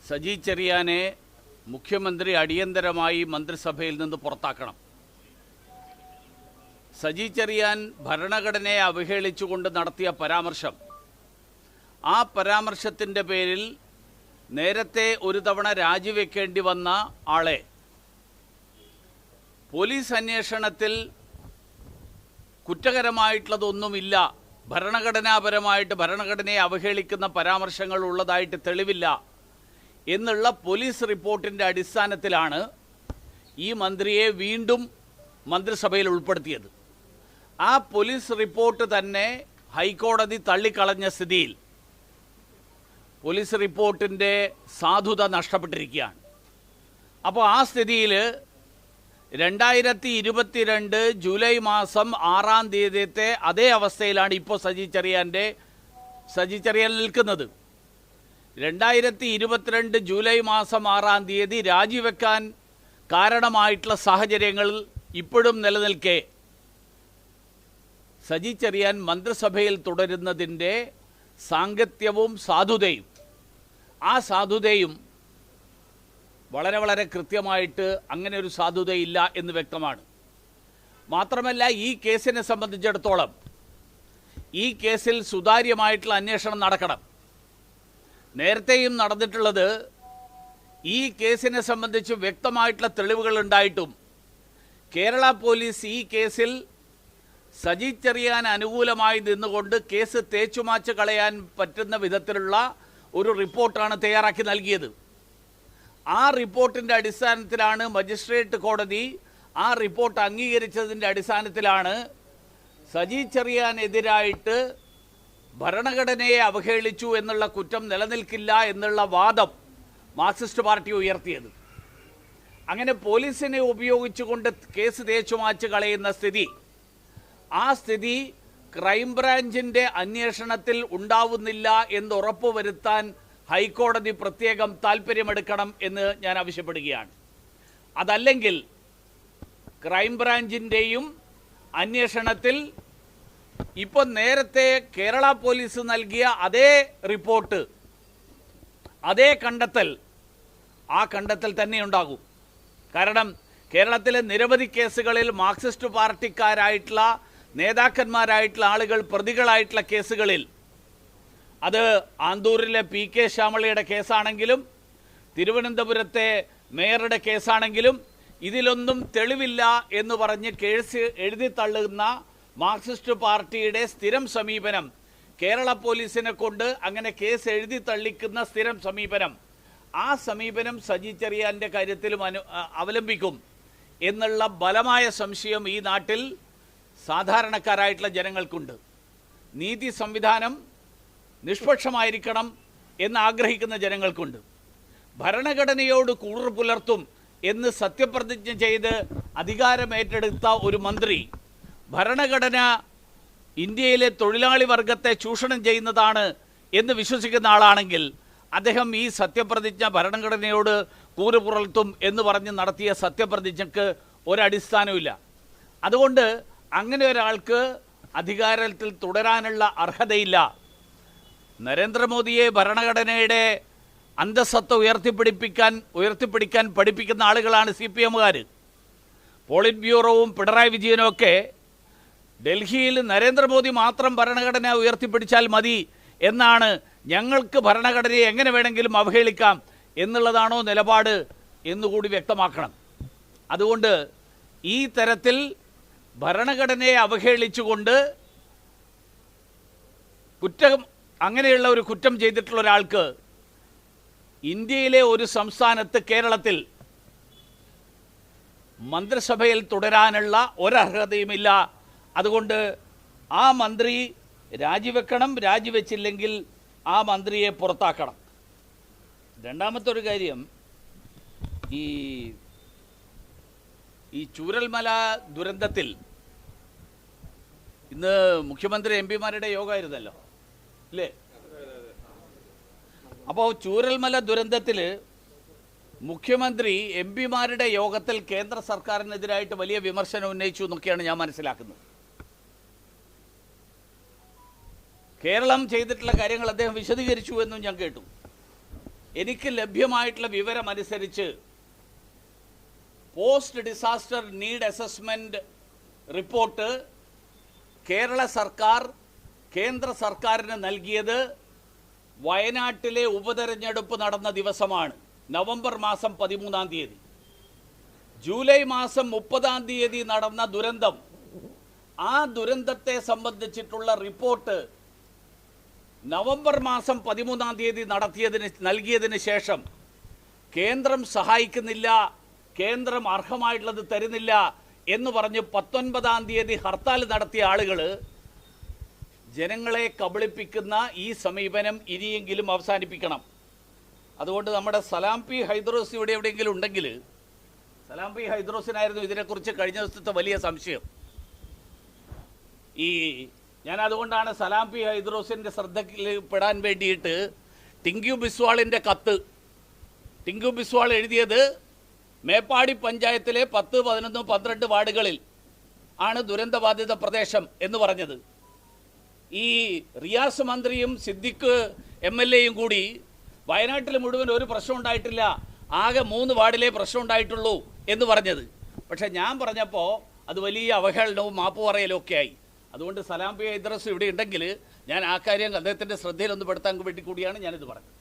സജി ചെറിയാനെ മുഖ്യമന്ത്രി അടിയന്തരമായി മന്ത്രിസഭയിൽ നിന്ന് പുറത്താക്കണം. സജി ചെറിയാൻ ഭരണഘടനയെ അവഹേളിച്ചുകൊണ്ട് നടത്തിയ പരാമർശം, ആ പരാമർശത്തിൻ്റെ പേരിൽ നേരത്തെ ഒരു തവണ രാജിവെക്കേണ്ടി വന്ന ആളെ പോലീസ് അന്വേഷണത്തിൽ കുറ്റകരമായിട്ടുള്ളതൊന്നുമില്ല, ഭരണഘടനാപരമായിട്ട് ഭരണഘടനയെ അവഹേളിക്കുന്ന പരാമർശങ്ങൾ ഉള്ളതായിട്ട് തെളിവില്ല എന്നുള്ള പോലീസ് റിപ്പോർട്ടിൻ്റെ അടിസ്ഥാനത്തിലാണ് ഈ മന്ത്രിയെ വീണ്ടും മന്ത്രിസഭയിൽ ഉൾപ്പെടുത്തിയത്. ആ പോലീസ് റിപ്പോർട്ട് തന്നെ ഹൈക്കോടതി തള്ളിക്കളഞ്ഞ സ്ഥിതിയിൽ പോലീസ് റിപ്പോർട്ടിൻ്റെ സാധുത നഷ്ടപ്പെട്ടിരിക്കുകയാണ്. അപ്പോൾ ആ സ്ഥിതിയിൽ 2022 ജൂലൈ മാസം 6-ാം തീയതിയത്തെ അതേ അവസ്ഥയിലാണ് ഇപ്പോൾ സജി ചെറിയാൻ നിൽക്കുന്നത്. 2022 ജൂലൈ മാസം 6-ാം തീയതി രാജിവെക്കാൻ കാരണമായിട്ടുള്ള സാഹചര്യങ്ങൾ ഇപ്പോഴും നിലനിൽക്കെ സജി ചെറിയാൻ മന്ത്രിസഭയിൽ തുടരുന്നതിൻ്റെ സാങ്കത്യവും സാധുതയും, ആ സാധുതയും വളരെ വളരെ കൃത്യമായിട്ട് അങ്ങനെ ഒരു സാധുതയില്ല എന്ന് വ്യക്തമാണ്. മാത്രമല്ല, ഈ കേസിനെ സംബന്ധിച്ചിടത്തോളം ഈ കേസിൽ സുതാര്യമായിട്ടുള്ള അന്വേഷണം നടക്കണം. നേരത്തെയും നടന്നിട്ടുള്ളത്, ഈ കേസിനെ സംബന്ധിച്ച് വ്യക്തമായിട്ടുള്ള തെളിവുകൾ ഉണ്ടായിട്ടും കേരള പോലീസ് ഈ കേസിൽ സജി ചെറിയാൻ അനുകൂലമായി നിന്നുകൊണ്ട് കേസ് തേച്ചുമാച്ച് കളയാൻ പറ്റുന്ന വിധത്തിലുള്ള ഒരു റിപ്പോർട്ടാണ് തയ്യാറാക്കി നൽകിയത്. ആ റിപ്പോർട്ടിൻ്റെ അടിസ്ഥാനത്തിലാണ് മജിസ്ട്രേറ്റ് കോടതി ആ റിപ്പോർട്ട് അംഗീകരിച്ചതിൻ്റെ അടിസ്ഥാനത്തിലാണ് സജി ചെറിയാനെതിരായിട്ട് ഭരണഘടനയെ അവഹേളിച്ചു എന്നുള്ള കുറ്റം നിലനിൽക്കില്ല എന്നുള്ള വാദം മാർക്സിസ്റ്റ് പാർട്ടി ഉയർത്തിയത്. അങ്ങനെ പോലീസിനെ ഉപയോഗിച്ചുകൊണ്ട് കേസ് തേച്ചുമാച്ച് കളയുന്ന സ്ഥിതി, ആ സ്ഥിതി ക്രൈംബ്രാഞ്ചിൻ്റെ അന്വേഷണത്തിൽ ഉണ്ടാവുന്നില്ല എന്ന് ഉറപ്പുവരുത്താൻ ഹൈക്കോടതി പ്രത്യേകം താൽപ്പര്യമെടുക്കണം എന്ന് ഞാൻ ആവശ്യപ്പെടുകയാണ്. അതല്ലെങ്കിൽ ക്രൈംബ്രാഞ്ചിൻ്റെയും അന്വേഷണത്തിൽ ഇപ്പോൾ നേരത്തെ കേരള പോലീസ് നൽകിയ അതേ റിപ്പോർട്ട്, അതേ കണ്ടെത്തൽ, ആ കണ്ടെത്തൽ തന്നെ ഉണ്ടാകും. കാരണം കേരളത്തിലെ നിരവധി കേസുകളിൽ മാർക്സിസ്റ്റ് പാർട്ടിക്കാരായിട്ടുള്ള നേതാക്കന്മാരായിട്ടുള്ള ആളുകൾ പ്രതികളായിട്ടുള്ള കേസുകളിൽ, അത് ആന്തൂരിലെ PK ശ്യാമളയുടെ കേസാണെങ്കിലും തിരുവനന്തപുരത്തെ മേയറുടെ കേസാണെങ്കിലും, ഇതിലൊന്നും തെളിവില്ല എന്ന് പറഞ്ഞ് കേസ് എഴുതിത്തള്ളുന്ന മാർക്സിസ്റ്റ് പാർട്ടിയുടെ സ്ഥിരം സമീപനം, കേരള പോലീസിനെ കൊണ്ട് അങ്ങനെ കേസ് എഴുതി തള്ളിക്കുന്ന സ്ഥിരം സമീപനം, ആ സമീപനം സജി ചെറിയാൻ്റെ കാര്യത്തിലും അവലംബിക്കും എന്നുള്ള ബലമായ സംശയം ഈ നാട്ടിൽ സാധാരണക്കാരായിട്ടുള്ള ജനങ്ങൾക്കുണ്ട്. നീതി സംവിധാനം നിഷ്പക്ഷമായിരിക്കണം എന്ന് ആഗ്രഹിക്കുന്ന ജനങ്ങൾക്കുണ്ട്. ഭരണഘടനയോട് കൂറ് പുലർത്തും എന്ന് സത്യപ്രതിജ്ഞ ചെയ്ത് അധികാരമേറ്റെടുത്ത ഒരു മന്ത്രി ഭരണഘടന ഇന്ത്യയിലെ തൊഴിലാളി വർഗത്തെ ചൂഷണം ചെയ്യുന്നതാണ് എന്ന് വിശ്വസിക്കുന്ന ആളാണെങ്കിൽ അദ്ദേഹം ഈ സത്യപ്രതിജ്ഞ ഭരണഘടനയോട് കൂറ് പുലർത്തും എന്ന് പറഞ്ഞ് നടത്തിയ സത്യപ്രതിജ്ഞയ്ക്ക് ഒരടിസ്ഥാനവുമില്ല. അതുകൊണ്ട് അങ്ങനെ ഒരാൾക്ക് അധികാരത്തിൽ തുടരാനുള്ള അർഹതയില്ല. നരേന്ദ്രമോദിയെ ഭരണഘടനയുടെ അന്തസ്സത്ത ഉയർത്തിപ്പിടിക്കാൻ പഠിപ്പിക്കുന്ന ആളുകളാണ് CPMകാർ. പോളിറ്റ് ബ്യൂറോവും പിണറായി വിജയനും ഒക്കെ ഡൽഹിയിൽ നരേന്ദ്രമോദി മാത്രം ഭരണഘടന ഉയർത്തിപ്പിടിച്ചാൽ മതി എന്നാണ്, ഞങ്ങൾക്ക് ഭരണഘടനയെ എങ്ങനെ വേണമെങ്കിലും അവഹേളിക്കാം എന്നുള്ളതാണോ നിലപാട് എന്നുകൂടി വ്യക്തമാക്കണം. അതുകൊണ്ട് ഈ തരത്തിൽ ഭരണഘടനയെ അവഹേളിച്ചുകൊണ്ട് അങ്ങനെയുള്ള ഒരു കുറ്റം ചെയ്തിട്ടുള്ള ഒരാൾക്ക് ഇന്ത്യയിലെ ഒരു സംസ്ഥാനത്ത്, കേരളത്തിൽ മന്ത്രിസഭയിൽ തുടരാനുള്ള ഒരർഹതയുമില്ല. അതുകൊണ്ട് ആ മന്ത്രി രാജിവെക്കണം, രാജിവെച്ചില്ലെങ്കിൽ ആ മന്ത്രിയെ പുറത്താക്കണം. രണ്ടാമത്തെ ഒരു കാര്യം, ഈ ചൂരൽമല ദുരന്തത്തിൽ ഇന്ന് മുഖ്യമന്ത്രി MP-മാരുടെ യോഗമായിരുന്നല്ലോ അല്ലേ? അപ്പോൾ ചൂരൽമല ദുരന്തത്തിൽ മുഖ്യമന്ത്രി MP-മാരുടെ യോഗത്തിൽ കേന്ദ്ര സർക്കാരിനെതിരായിട്ട് വലിയ വിമർശനം ഉന്നയിച്ചു എന്നൊക്കെയാണ് ഞാൻ മനസ്സിലാക്കുന്നത്. കേരളം ചെയ്തിട്ടുള്ള കാര്യങ്ങൾ അദ്ദേഹം വിശദീകരിച്ചു എന്നും ഞാൻ കേട്ടു. എനിക്ക് ലഭ്യമായിട്ടുള്ള വിവരമനുസരിച്ച് post disaster need assessment report Kerala സർക്കാർ കേന്ദ്ര സർക്കാരിന് നൽകിയത് വയനാട്ടിലെ ഉപതെരഞ്ഞെടുപ്പ് നടന്ന ദിവസമാണ്, നവംബർ മാസം 13-ാം തീയതി. ജൂലൈ മാസം 30-ാം തീയതി നടന്ന ദുരന്തം, ആ ദുരന്തത്തെ സംബന്ധിച്ചിട്ടുള്ള റിപ്പോർട്ട് നവംബർ മാസം 13-ാം തീയതി നൽകിയതിന് ശേഷം കേന്ദ്രം സഹായിക്കുന്നില്ല, കേന്ദ്രം അർഹമായിട്ടുള്ളത് തരുന്നില്ല എന്ന് പറഞ്ഞ് 19-ാം തീയതി ഹർത്താൽ നടത്തിയ ആളുകൾ ജനങ്ങളെ കബളിപ്പിക്കുന്ന ഈ സമീപനം ഇനിയെങ്കിലും അവസാനിപ്പിക്കണം. അതുകൊണ്ട് നമ്മുടെ സലാം പി ഹൈദ്രോസ് ഇവിടെ എവിടെയെങ്കിലും ഉണ്ടെങ്കിൽ, സലാം പി ഹൈദ്രോസിനായിരുന്നു ഇതിനെക്കുറിച്ച് കഴിഞ്ഞ ദിവസത്തെ വലിയ സംശയം. ഞാൻ അതുകൊണ്ടാണ് സലാം പി ഹൈദ്രോസിൻ്റെ ശ്രദ്ധയിൽപ്പെടാൻ വേണ്ടിയിട്ട് ടിങ്കു ബിസ്വാളിൻ്റെ കത്ത്, ടിങ്കു ബിസ്വാൾ എഴുതിയത് മേപ്പാടി പഞ്ചായത്തിലെ 10, 11, 12 വാർഡുകളിൽ ആണ് ദുരന്തബാധിത പ്രദേശം എന്ന് പറഞ്ഞത്. ഈ റിയാസ് മന്ത്രിയും സിദ്ദിഖ് MLA കൂടി വയനാട്ടിൽ മുഴുവൻ ഒരു പ്രശ്നം ഉണ്ടായിട്ടില്ല, ആകെ 3 വാർഡിലേ പ്രശ്നം ഉണ്ടായിട്ടുള്ളൂ എന്ന് പറഞ്ഞത്. പക്ഷേ ഞാൻ പറഞ്ഞപ്പോൾ അത് വലിയ അവഹേളനവും മാപ്പ് പറയലും ഒക്കെ ആയി. അതുകൊണ്ട് സലാം പി ഹൈദ്രോസ് ഇവിടെ ഉണ്ടെങ്കിൽ ഞാൻ ആ കാര്യം അദ്ദേഹത്തിൻ്റെ ശ്രദ്ധയിലൊന്ന് പെടുത്താൻ വേണ്ടി കൂടിയാണ് ഞാനിത് പറഞ്ഞത്.